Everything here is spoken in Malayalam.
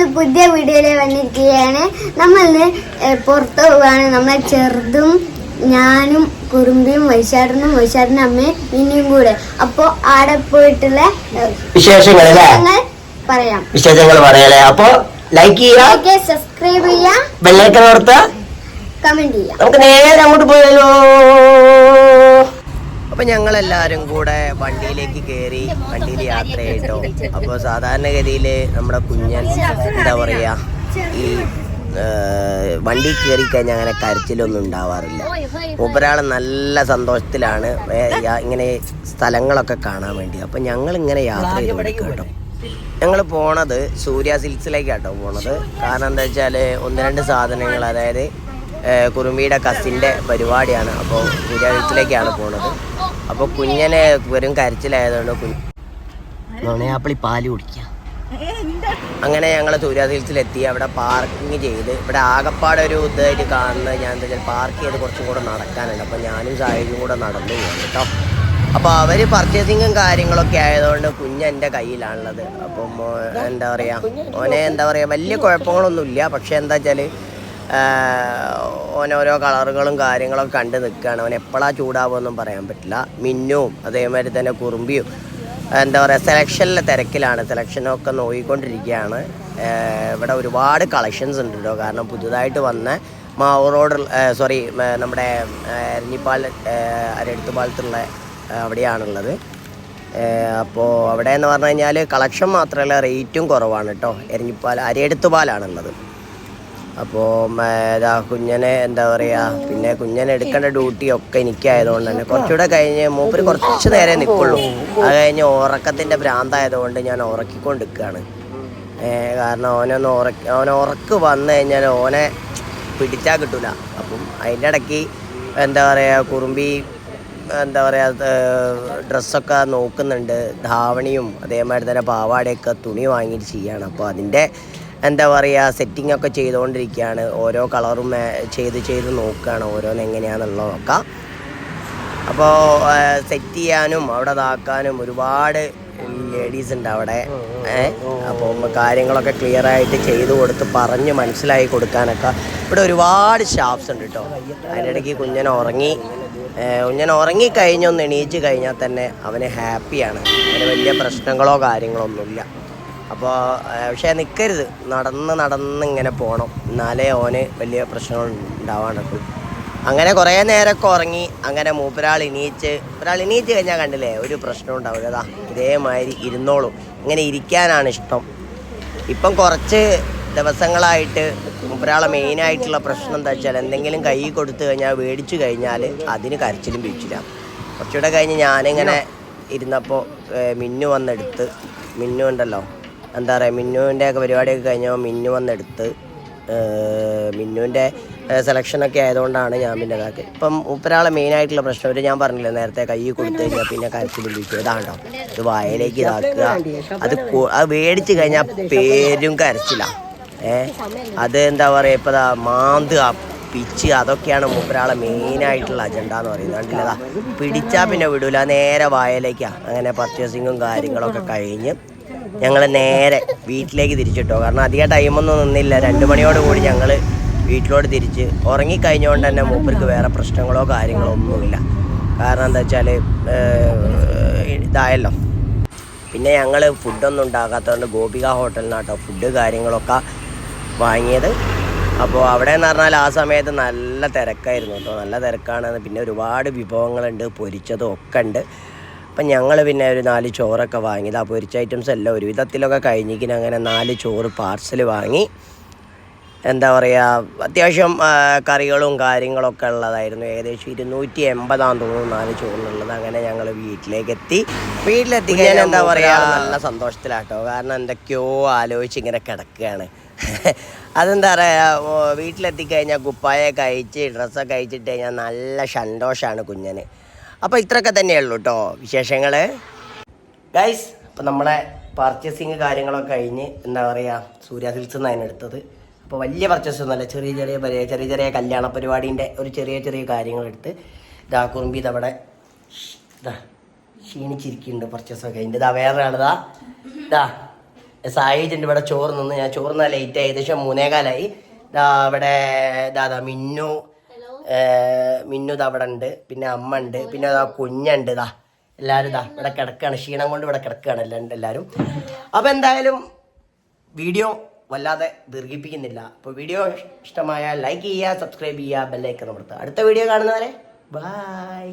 നമ്മൾ പുതിയ വീഡിയോയിൽ വന്നിരിക്കുകയാണ്. നമ്മളിന്ന് പുറത്ത് പോവുകയാണ്. നമ്മളെ ചെറുതും ഞാനും കുറുമ്പിയും വൈശാടനും അമ്മയും ഇനിയും കൂടെ. അപ്പൊ ആടെ പോയിട്ടുള്ള വിശേഷങ്ങൾ പറയാലേ. അപ്പൊ ലൈക്ക് ചെയ്യുക, സബ്സ്ക്രൈബ് ചെയ്യുക, ബെല്ലൈക്കൺ അമർത്തുക, കമന്റ് ചെയ്യുക. നമുക്ക് നേരെ അങ്ങോട്ട് പോയാലോ. അപ്പൊ ഞങ്ങളെല്ലാരും കൂടെ വണ്ടിയിലേക്ക് കയറി വണ്ടിയിൽ യാത്ര ചെയ്തോ. അപ്പോൾ സാധാരണഗതിയിൽ നമ്മുടെ കുഞ്ഞൻ എന്താ പറയാ, ഈ വണ്ടി കയറി കഴിഞ്ഞാൽ അങ്ങനെ കരച്ചിലൊന്നും ഉണ്ടാവാറില്ല. മൂപ്പരാൾ നല്ല സന്തോഷത്തിലാണ് ഇങ്ങനെ സ്ഥലങ്ങളൊക്കെ കാണാൻ വേണ്ടി. അപ്പം ഞങ്ങളിങ്ങനെ യാത്ര ചെയ്ത് കേട്ടോ. ഞങ്ങൾ പോണത് സൂര്യ സിൽക്സിലേക്കാട്ടോ പോണത്. കാരണം എന്താ വെച്ചാൽ 1-2 സാധനങ്ങൾ, അതായത് കുറുമ്പിയുടെ കസിൻ്റെ പരിപാടിയാണ്. അപ്പോൾ സൂര്യ സിൽക്സിലേക്കാണ് പോണത്. അപ്പോൾ കുഞ്ഞനെ വെറും കരച്ചിലായതുകൊണ്ട് നുണയാപ്പിളി പാല് കുടിക്കുക. അങ്ങനെ ഞങ്ങൾ സൂര്യ സിൽക്സിലെത്തി. അവിടെ പാർക്കിങ് ചെയ്ത്, ഇവിടെ ആകപ്പാടെ ഒരു ഇതായിട്ട് കാണുന്നത് ഞാൻ എന്താ വെച്ചാൽ പാർക്ക് ചെയ്ത് കുറച്ചും കൂടെ നടക്കാനുണ്ട്. അപ്പോൾ ഞാനും സാഹിബും കൂടെ നടന്നു പോകും കേട്ടോ. അപ്പോൾ അവർ പർച്ചേസിങ്ങും കാര്യങ്ങളൊക്കെ ആയതുകൊണ്ട് കുഞ്ഞെൻ്റെ കയ്യിലാണുള്ളത്. അപ്പം എന്താ പറയുക, ഓനെ എന്താ പറയുക വലിയ കുഴപ്പങ്ങളൊന്നുമില്ല. പക്ഷേ എന്താ വെച്ചാൽ ഓനോരോ കളറുകളും കാര്യങ്ങളൊക്കെ കണ്ട് നിൽക്കുകയാണ്. ഓൻ എപ്പോഴാണ് ചൂടാവുമെന്നും പറയാൻ പറ്റില്ല. മിന്നും അതേമാതിരി തന്നെ കുറുമ്പിയും എന്താ പറയുക സെലക്ഷനിലെ തിരക്കിലാണ്. സെലക്ഷനൊക്കെ നോക്കിക്കൊണ്ടിരിക്കുകയാണ്. ഇവിടെ ഒരുപാട് കളക്ഷൻസ് ഉണ്ട് കേട്ടോ. കാരണം പുതുതായിട്ട് വന്ന മാവൂർ റോഡ് നമ്മുടെ എരഞ്ഞിപ്പാൽ അരടുത്തുപാലത്തുള്ള അവിടെയാണുള്ളത്. അപ്പോൾ അവിടെ എന്ന് പറഞ്ഞു കഴിഞ്ഞാൽ കളക്ഷൻ മാത്രമല്ല റേറ്റും കുറവാണ് കേട്ടോ. അരയെടുത്തുപാലാണുള്ളത്. അപ്പോൾ കുഞ്ഞനെ എന്താ പറയുക, പിന്നെ കുഞ്ഞനെ എടുക്കേണ്ട ഡ്യൂട്ടിയൊക്കെ എനിക്കായതുകൊണ്ട് തന്നെ കുറച്ചുകൂടെ കഴിഞ്ഞ് മൂപ്പര് കുറച്ച് നേരെ നിൽക്കുള്ളൂ. അത് കഴിഞ്ഞ് ഉറക്കത്തിൻ്റെ ഭ്രാന്തായതുകൊണ്ട് ഞാൻ ഉറക്കിക്കൊണ്ടിരിക്കുകയാണ്. കാരണം ഓനെ ഉറക്ക് വന്നു കഴിഞ്ഞാൽ ഓനെ പിടിച്ചാൽ കിട്ടൂല. അപ്പം അതിൻ്റെ ഇടയ്ക്ക് എന്താ പറയുക, കുറുമ്പി എന്താ പറയുക ഡ്രസ്സൊക്കെ നോക്കുന്നുണ്ട്. ധാവണിയും അതേമാതിരി തന്നെ പാവാടയൊക്കെ തുണി വാങ്ങിയിട്ട് ചെയ്യാണ്. അപ്പോൾ അതിൻ്റെ എന്താ പറയുക സെറ്റിംഗ് ഒക്കെ ചെയ്തുകൊണ്ടിരിക്കുകയാണ്. ഓരോ കളറും ചെയ്ത് നോക്കുകയാണ് ഓരോന്ന് എങ്ങനെയാണെന്നുള്ളത് നോക്കാം. അപ്പോൾ സെറ്റ് ചെയ്യാനും അവിടെ ഇതാക്കാനും ഒരുപാട് ലേഡീസ് ഉണ്ട് അവിടെ. അപ്പോൾ കാര്യങ്ങളൊക്കെ ക്ലിയറായിട്ട് ചെയ്ത് കൊടുത്ത് പറഞ്ഞ് മനസ്സിലാക്കി കൊടുക്കാനൊക്കെ ഇവിടെ ഒരുപാട് സ്റ്റാഫ്സ് ഉണ്ട് കേട്ടോ. അതിനിടയ്ക്ക് കുഞ്ഞൻ ഉറങ്ങിക്കഴിഞ്ഞൊന്ന് എണീച്ച് കഴിഞ്ഞാൽ തന്നെ അവന് ഹാപ്പിയാണ്. അവന് വലിയ പ്രശ്നങ്ങളോ കാര്യങ്ങളോ ഒന്നുമില്ല. അപ്പോൾ പക്ഷേ നിൽക്കരുത്, നടന്ന് ഇങ്ങനെ പോകണം, എന്നാലേ ഓന് വലിയ പ്രശ്നങ്ങൾ ഉണ്ടാവാണ്ടൊക്കെ. അങ്ങനെ കുറേ നേരമൊക്കെ ഉറങ്ങി. അങ്ങനെ ഒരാൾ എണീച്ച് കഴിഞ്ഞാൽ കണ്ടില്ലേ ഒരു പ്രശ്നം ഉണ്ടാവില്ല. അതാ ഇതേമാതിരി ഇരുന്നോളും. ഇങ്ങനെ ഇരിക്കാനാണ് ഇഷ്ടം. ഇപ്പം കുറച്ച് ദിവസങ്ങളായിട്ട് ഒരാളെ മെയിനായിട്ടുള്ള പ്രശ്നം എന്താ വെച്ചാൽ എന്തെങ്കിലും കൈ കൊടുത്തു കഴിഞ്ഞാൽ മേടിച്ചു കഴിഞ്ഞാൽ അതിന് കരച്ചിലും വീഴ്ചില്ല. കുറച്ചുകൂടെ കഴിഞ്ഞ് ഞാനിങ്ങനെ ഇരുന്നപ്പോൾ മിന്നു ഉണ്ടല്ലോ, എന്താ പറയുക, മിന്നുവിൻ്റെ ഒക്കെ പരിപാടിയൊക്കെ കഴിഞ്ഞപ്പോൾ മിന്നു വന്നെടുത്ത് മിന്നുവിൻ്റെ സെലക്ഷനൊക്കെ ആയതുകൊണ്ടാണ് ഞാൻ പിന്നെ ഇതാക്കി. ഇപ്പം ഒരാളെ മെയിനായിട്ടുള്ള പ്രശ്നം ഞാൻ പറഞ്ഞില്ലേ നേരത്തെ, കൈ കൊടുത്തു കഴിഞ്ഞാൽ പിന്നെ കരച്ചിലും വീഴ്ച. ഇതാണ്ടോ ഇത് വായലേക്ക് ഇതാക്കുക. അത് മേടിച്ച് കഴിഞ്ഞാൽ പേരും കരച്ചില്ല. അത് എന്താ പറയുക, ഇപ്പോൾ മാന്തുക, പിച്ച്, അതൊക്കെയാണ് മൂപ്പരാളെ മെയിനായിട്ടുള്ള അജണ്ട എന്ന് പറയുന്നത്. കണ്ടില്ലതാ പിടിച്ചാൽ പിന്നെ വിടൂല, നേരെ വായലേക്കാണ്. അങ്ങനെ പർച്ചേസിങ്ങും കാര്യങ്ങളൊക്കെ കഴിഞ്ഞ് ഞങ്ങൾ നേരെ വീട്ടിലേക്ക് തിരിച്ചിട്ടോ. കാരണം അധികം ടൈമൊന്നും നിന്നില്ല. 2 മണിയോടുകൂടി ഞങ്ങൾ വീട്ടിലോട്ട് തിരിച്ച്. ഉറങ്ങിക്കഴിഞ്ഞുകൊണ്ട് തന്നെ മൂപ്പർക്ക് വേറെ പ്രശ്നങ്ങളോ കാര്യങ്ങളോ ഒന്നുമില്ല. കാരണം എന്താ വെച്ചാൽ ഇതായല്ലോ. പിന്നെ ഞങ്ങൾ ഫുഡൊന്നും ഉണ്ടാക്കാത്തതുകൊണ്ട് ഗോപിക ഹോട്ടലിൽ നിന്നാട്ടോ ഫുഡ് കാര്യങ്ങളൊക്കെ വാങ്ങിയത്. അപ്പോൾ അവിടെ എന്ന് പറഞ്ഞാൽ ആ സമയത്ത് നല്ല തിരക്കായിരുന്നു കേട്ടോ. നല്ല തിരക്കാണ്. പിന്നെ ഒരുപാട് വിഭവങ്ങളുണ്ട്, പൊരിച്ചതും ഒക്കെ ഉണ്ട്. അപ്പം ഞങ്ങൾ പിന്നെ ഒരു 4 ചോറൊക്കെ വാങ്ങിയത്. ആ പൊരിച്ച ഐറ്റംസ് എല്ലാം ഒരു വിധത്തിലൊക്കെ കഴിഞ്ഞിരിക്കുന്നു. അങ്ങനെ 4 ചോറ് പാർസൽ വാങ്ങി. എന്താ പറയുക, അത്യാവശ്യം കറികളും കാര്യങ്ങളൊക്കെ ഉള്ളതായിരുന്നു. ഏകദേശം 280 തോന്നുന്നു 4 ചോറിനുള്ളത്. അങ്ങനെ ഞങ്ങൾ വീട്ടിലെത്തി കഴിഞ്ഞാൽ എന്താ പറയുക നല്ല സന്തോഷത്തിലാട്ടോ. കാരണം എന്തൊക്കെയോ ആലോചിച്ച് ഇങ്ങനെ കിടക്കുകയാണ്. അതെന്താ പറയുക, വീട്ടിലെത്തിക്കഴിഞ്ഞാൽ കുപ്പായൊക്കെ അയച്ച് ഡ്രസ്സൊക്കെ അയച്ചിട്ട് കഴിഞ്ഞാൽ നല്ല സന്തോഷമാണ് കുഞ്ഞന്. അപ്പോൾ ഇത്രയൊക്കെ തന്നെയുള്ളൂ കേട്ടോ വിശേഷങ്ങൾ ഗൈസ്. അപ്പോൾ നമ്മളെ പർച്ചേസിങ് കാര്യങ്ങളൊക്കെ കഴിഞ്ഞ് എന്താ പറയുക സൂര്യ സിൽക്സിൽ നിന്നാണ് അതിനെടുത്തത്. അപ്പോൾ വലിയ പർച്ചേസ് ഒന്നുമല്ല, ചെറിയ കല്യാണ പരിപാടീൻ്റെ ഒരു ചെറിയ കാര്യങ്ങളെടുത്ത്. ഇതാ കുറുമ്പി ഇതവിടെ ക്ഷീണിച്ചിരിക്കുന്നുണ്ട്. പർച്ചേസൊക്കെ കഴിഞ്ഞിട്ട് ഇതാ വേറെ ആളിതാ സായിജുണ്ട് ഇവിടെ ചോറ് നിന്ന്. ഞാൻ ചോറ് ലേറ്റ് ഏകദേശം 3:15. ഇവിടെ ദാദാ മിന്നു ഇതാ അവിടെ ഉണ്ട്. പിന്നെ അമ്മ ഉണ്ട്. പിന്നെ കുഞ്ഞുണ്ട്. എല്ലാവരും ഇവിടെ കിടക്കുകയാണ്. ക്ഷീണം കൊണ്ട് ഇവിടെ കിടക്കുകയാണ് എല്ലാവരും. അപ്പോൾ എന്തായാലും വീഡിയോ വല്ലാതെ ദീർഘിപ്പിക്കുന്നില്ല. അപ്പോൾ വീഡിയോ ഇഷ്ടമായാൽ ലൈക്ക് ചെയ്യുക, സബ്സ്ക്രൈബ് ചെയ്യുക, ബെല്ലൈക്കൺ അമർത്തുക. അടുത്ത വീഡിയോ കാണുന്നവരെ ബൈ.